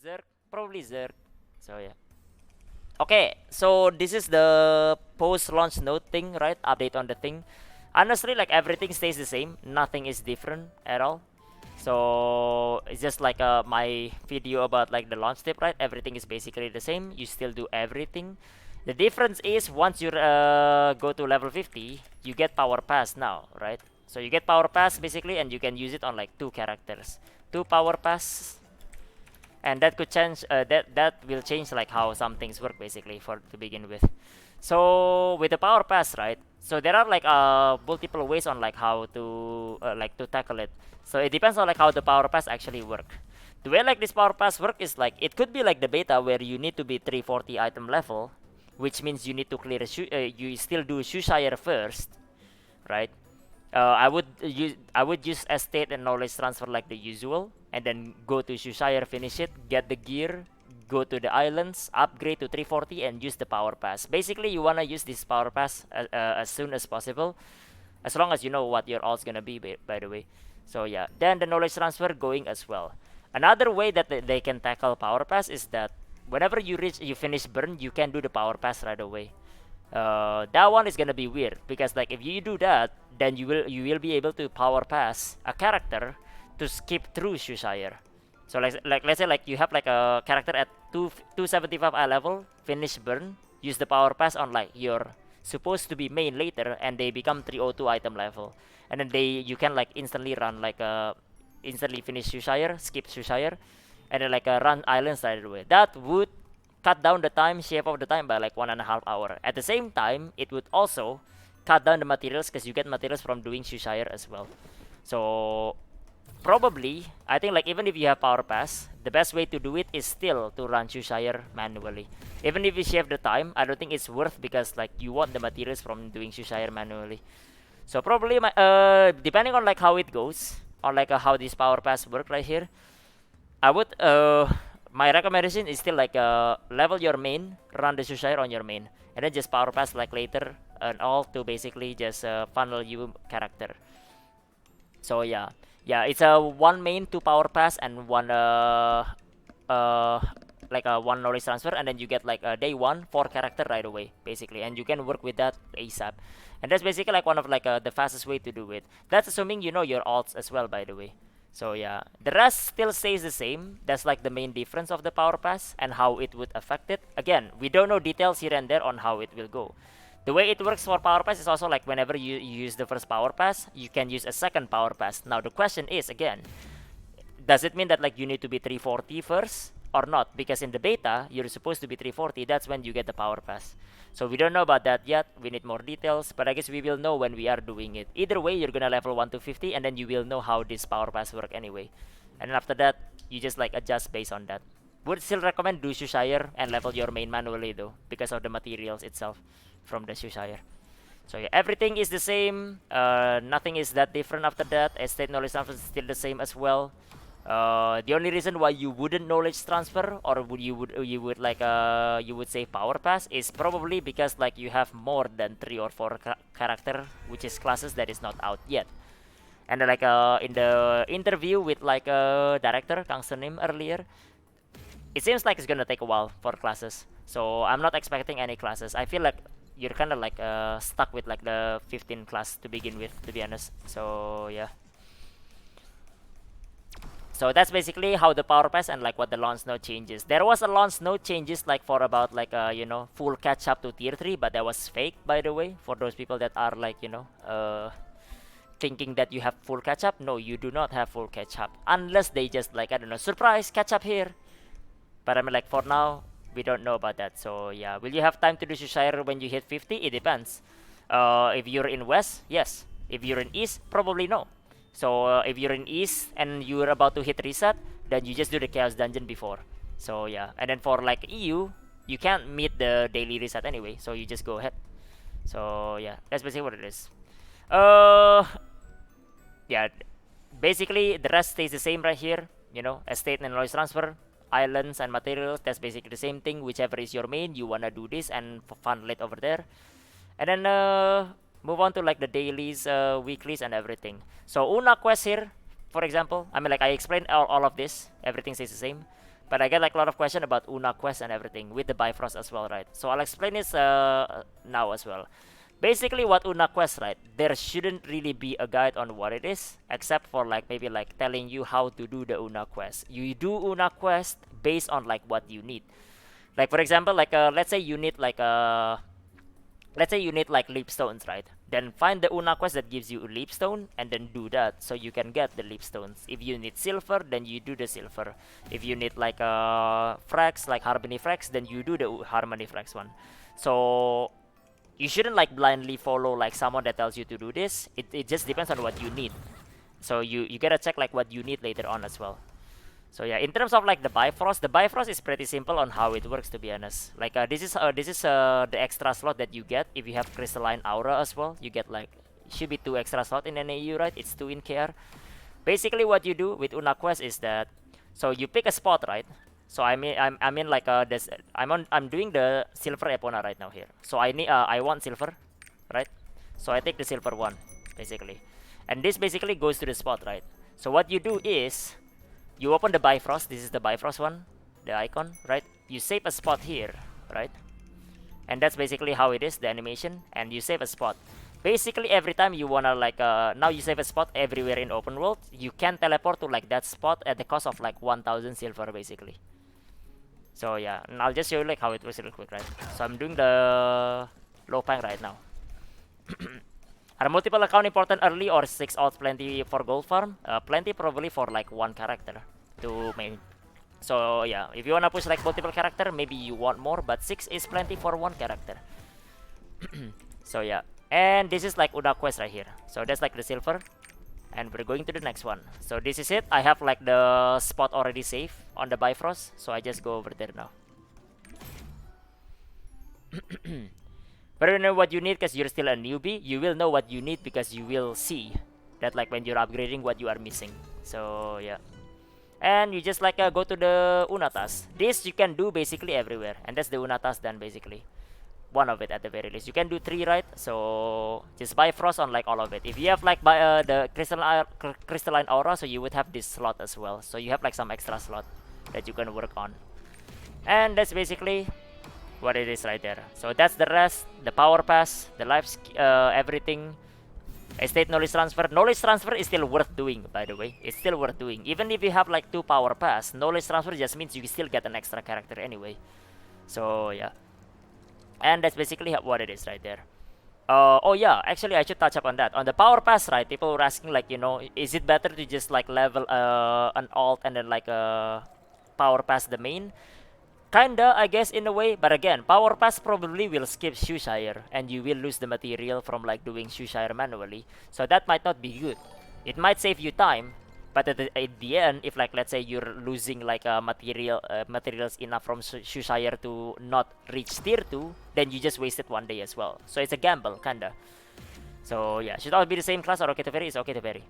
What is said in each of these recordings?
Zerg, probably Zerg. So yeah. Okay, so this is the post-launch note thing, right? Update on the thing. Honestly, like everything stays the same. Nothing is different at all. So it's just like my video about like the launch tip, right? Everything is basically the same. You still do everything. The difference is once you go to level 50, you get power pass now, right? So you get power pass basically, and you can use it on like two characters, two power pass, and that could change. That will change like how some things work basically for to begin with. So with the power pass, right? So there are like multiple ways on like how to tackle it. So it depends on like how the power pass actually work. The way like this power pass work is like it could be like the beta where you need to be 340 item level, which means you need to clear you still do Shoeshire first, right? I would use estate and knowledge transfer like the usual, and then go to Shoeshire, finish it, get the gear, go to the islands, upgrade to 340, and use the power pass. Basically, you wanna use this power pass as soon as possible, as long as you know what your alt's gonna be. By the way, so yeah, then the knowledge transfer going as well. Another way that they can tackle power pass is that whenever you finish burn, you can do the power pass right away. That one is gonna be weird because like if you do that, then you will be able to power pass a character to skip through Shoeshire. So like let's say like you have like a character at 275 eye level, finish burn, use the power pass on like your supposed to be main later, and they become 302 item level, and then you can like instantly run like instantly finish Shoeshire, skip Shoeshire, and then like run islands right away. That would cut down the time, shave off the time by like 1.5 hours. At the same time, it would also cut down the materials because you get materials from doing Shoeshire as well. So probably, I think like even if you have power pass, the best way to do it is still to run Shoeshire manually. Even if you shave the time, I don't think it's worth because like you want the materials from doing Shoeshire manually. So probably depending on like how it goes, or like how this power pass work right here, I would my recommendation is still like level your main, run the Shoeshire on your main, and then just power pass like later and all to basically just funnel you character. So yeah, yeah, it's a one main, two power pass, and one uh like a one knowledge transfer, and then you get like a day one four character right away basically, and you can work with that ASAP. And that's basically like one of like the fastest way to do it. That's assuming you know your alts as well, by the way. So yeah, the rest still stays the same. That's like the main difference of the power pass and how it would affect it. Again, we don't know details here and there on how it will go. The way it works for power pass is also like whenever you use the first power pass, you can use a second power pass. Now the question is again, does it mean that like you need to be 340 first or not? Because in the beta, you're supposed to be 340. That's when you get the power pass. So we don't know about that yet. We need more details, but I guess we will know when we are doing it. Either way, you're gonna level 1 to 50, and then you will know how this power pass work anyway. And then after that, you just like adjust based on that. Would still recommend do Shoeshire and level your main manually though, because of the materials itself from the Shoeshire. So yeah, everything is the same. Nothing is that different after that. Estate knowledge transfer is still the same as well. The only reason why you wouldn't knowledge transfer, or you would say power pass, is probably because like you have more than three or four character, which is classes that is not out yet. And like in the interview with like director Kang Sunim earlier, it seems like it's gonna take a while for classes. So I'm not expecting any classes. I feel like you're kind of like stuck with like the 15 class to begin with, to be honest. So yeah. So that's basically how the power pass and like what the launch node changes. There was a launch node changes like for about like full catch up to tier 3, but that was fake, by the way, for those people that are like thinking that you have full catch up. No, you do not have full catch up unless they just like, I don't know, surprise catch up here. But I mean like for now we don't know about that. So yeah, will you have time to do Shoeshire when you hit 50? It depends. If you're in west, yes. If you're in east, probably no. So if you're in east and you're about to hit reset, then you just do the chaos dungeon before. So yeah, and then for like EU, you can't meet the daily reset anyway, so you just go ahead. So yeah, that's basically what it is. Uh, yeah, basically the rest stays the same right here. Estate and noise transfer, islands and materials. That's basically the same thing. Whichever is your main, you wanna do this and funnel it over there. And then move on to like the dailies, weeklies, and everything. So Una quest here, for example, I mean like I explained all of this. Everything stays the same. But I get like a lot of question about Una quest and everything with the Bifrost as well, right? So I'll explain this now as well. Basically, what Una quest, right? There shouldn't really be a guide on what it is, except for like maybe like telling you how to do the Una quest. You do Una quest based on like what you need. Like for example, like let's say you need like leap stones, right? Then find the Una quest that gives you a leap stone and then do that so you can get the leap stones. If you need silver, then you do the silver. If you need like frax, like harmony frax, then you do the harmony frax one. So you shouldn't like blindly follow like someone that tells you to do this. It just depends on what you need. So you gotta check like what you need later on as well. So yeah, in terms of like the Bifrost is pretty simple on how it works, to be honest. Like this is the extra slot that you get if you have crystalline aura as well. You get like should be 2 extra slot in NAU, right? It's 2 in KR. Basically, what you do with Una quest is that so you pick a spot, right? So I'm in like this I'm doing the silver Epona right now here. So I want silver, right? So I take the silver one basically, and this basically goes to the spot, right? So what you do is you open the Bifrost. This is the Bifrost one, the icon, right? You save a spot here, right? And that's basically how it is, the animation. And you save a spot. Basically, every time you wanna like now you save a spot everywhere in open world, you can teleport to like that spot at the cost of like 1,000 silver, basically. So yeah, and I'll just show you like how it works real quick, right? So I'm doing the low pang right now. Are multiple account important early or 6 odds plenty for gold farm? Plenty probably for like 1 character to main. So yeah, if you wanna push like multiple character, maybe you want more, but 6 is plenty for 1 character. So yeah, and this is like Una quest right here. So that's like the silver, and we're going to the next one. So this is it. I have like the spot already saved on the Bifrost, so I just go over there now. But you know what you need because you're still a newbie. You will know what you need because you will see that like when you're upgrading what you are missing. So yeah, and you just like go to the Una task. This you can do basically everywhere, and that's the Una task done basically. One of it at the very least. You can do 3, right? So just Bifrost on like all of it. If you have like the crystalline aura, so you would have this slot as well. So you have like some extra slot that you can work on, and that's basically what it is right there. So that's the rest, the power pass, the life, everything. Estate knowledge transfer. Knowledge transfer is still worth doing, by the way. It's still worth doing. Even if you have like 2 power pass, knowledge transfer just means you still get an extra character anyway. So yeah, and that's basically what it is right there. Oh yeah, actually I should touch up on that. On the power pass, right? People were asking like, you know, is it better to just like level an alt and then like power pass the main? Kinda, I guess, in a way, but again, Power Pass probably will skip Shoeshire, and you will lose the material from like doing Shoeshire manually, so that might not be good. It might save you time, but at the end, if like let's say you're losing like materials enough from Shoeshire to not reach tier 2, then you just wasted 1 day as well. So it's a gamble, kinda. So yeah, should all be the same class or okay to vary? It's okay to vary.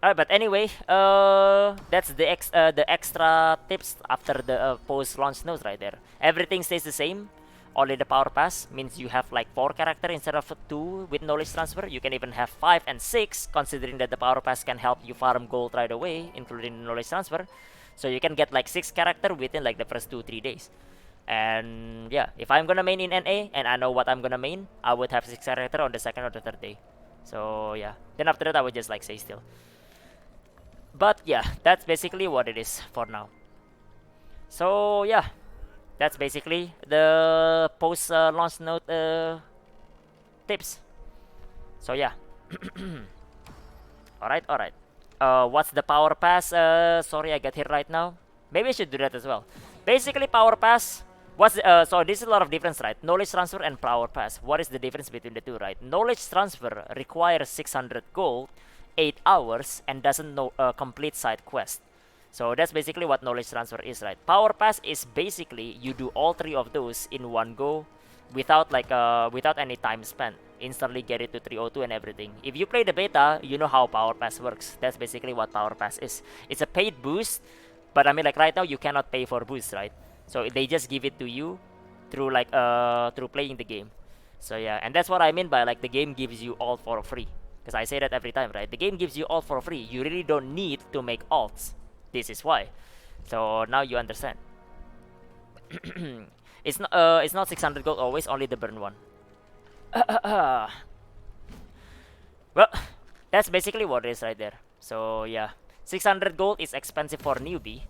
Alright, but anyway, that's the extra tips after the post-launch notes right there. Everything stays the same. Only the power pass means you have like 4 character instead of 2 with knowledge transfer. You can even have 5 and 6, considering that the power pass can help you farm gold right away, including knowledge transfer. So you can get like 6 character within like the first 2-3 days. And yeah, if I'm gonna main in NA and I know what I'm gonna main, I would have 6 character on the 2nd or the 3rd day. So yeah, then after that I would just like stay still. But yeah, that's basically what it is for now. So yeah, that's basically the post launch note tips. So yeah. Alright. What's the power pass? Sorry, I got here right now. Maybe I should do that as well. Basically, power pass. So this is a lot of difference, right? Knowledge transfer and power pass. What is the difference between the two, right? Knowledge transfer requires 600 gold, 8 hours, and doesn't complete side quest. So that's basically what knowledge transfer is, right? Power pass is basically you do all 3 of those in one go, without like without any time spent. Instantly get it to 302 and everything. If you play the beta, you know how power pass works. That's basically what power pass is. It's a paid boost, but I mean like right now you cannot pay for boosts, right? So they just give it to you through like through playing the game. So yeah, and that's what I mean by like the game gives you all for free. Because I say that every time, right? The game gives you all for free. You really don't need to make alts. This is why. So now you understand. It's not 600 gold always, only the burn one. Well, that's basically what it is right there. So yeah, 600 gold is expensive for newbie.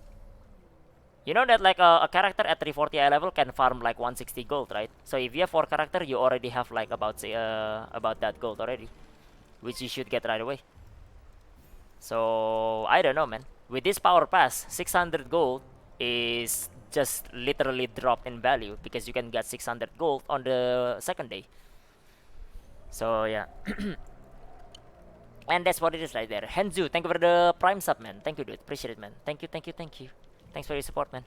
You know that like a character at 340 eye level can farm like 160 gold, right? So if you have 4 character, you already have like about that gold already, which you should get right away. So I don't know, man. With this power pass, 600 gold is just literally dropped in value because you can get 600 gold on the second day. So yeah. And that's what it is right there. Henzu, thank you for the prime sub, man. Thank you, dude. Appreciate it, man. Thank you, thank you, thank you. Thanks for your support, man.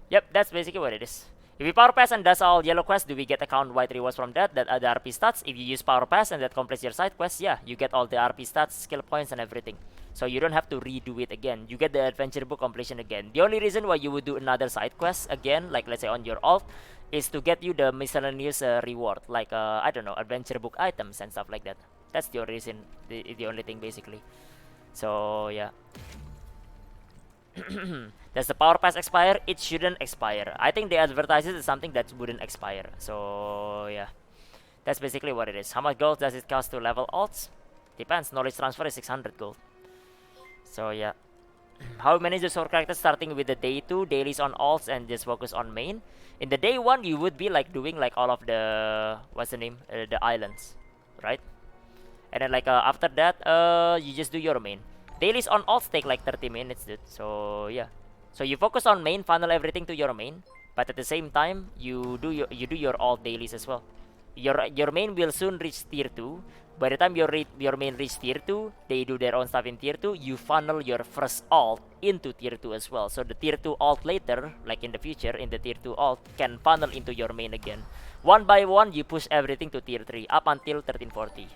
Yep, that's basically what it is. If you power pass and does all yellow quests, do we get account-wide rewards from that? That are the RP stats. If you use power pass and that completes your side quest, yeah, you get all the RP stats, skill points, and everything. So you don't have to redo it again. You get the adventure book completion again. The only reason why you would do another side quest again, like let's say on your alt, is to get you the miscellaneous reward, like I don't know, adventure book items and stuff like that. That's the only reason, the only thing basically. So yeah. Does the power pass expire? It shouldn't expire. I think they advertise it as something that wouldn't expire. So yeah, that's basically what it is. How much gold does it cost to level alts? Depends. Knowledge transfer is 600 gold. So yeah. How many the sword characters starting with the day 2 dailies on alts and just focus on main? In the day 1 you would be like doing like all of the what's the name? The islands, right? And then like after that you just do your main. Dailies on alts take like 30 minutes, dude. So yeah. So you focus on main, funnel everything to your main, but at the same time you do your alt dailies as well. Your main will soon reach tier 2. By the time your main reach tier 2, they do their own stuff in tier 2, you funnel your first alt into tier 2 as well. So the tier 2 alt later, like in the future, in the tier 2 alt, can funnel into your main again. One by one, you push everything to tier 3, up until 1340.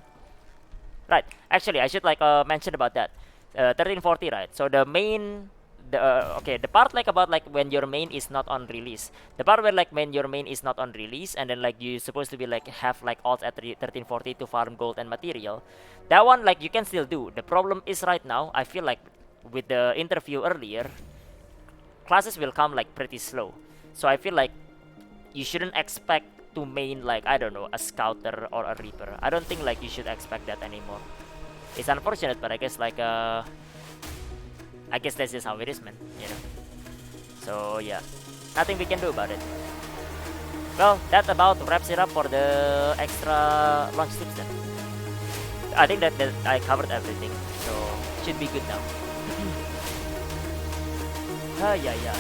Right, actually, I should like mention about that. 1340, right? So the main, the part like about like when your main is not on release, the part where like when your main is not on release, and then like you supposed to be like have like alt at 1340 to farm gold and material, that one like you can still do. The problem is right now, I feel like with the interview earlier, classes will come like pretty slow. So I feel like you shouldn't expect to main like, I don't know, a scouter or a reaper. I don't think like you should expect that anymore. It's unfortunate, but I guess like I guess that's just how it is, man, you know. So yeah, nothing we can do about it. Well, that about wraps it up for the extra launch tips then. I think that I covered everything, so should be good now. Yeah.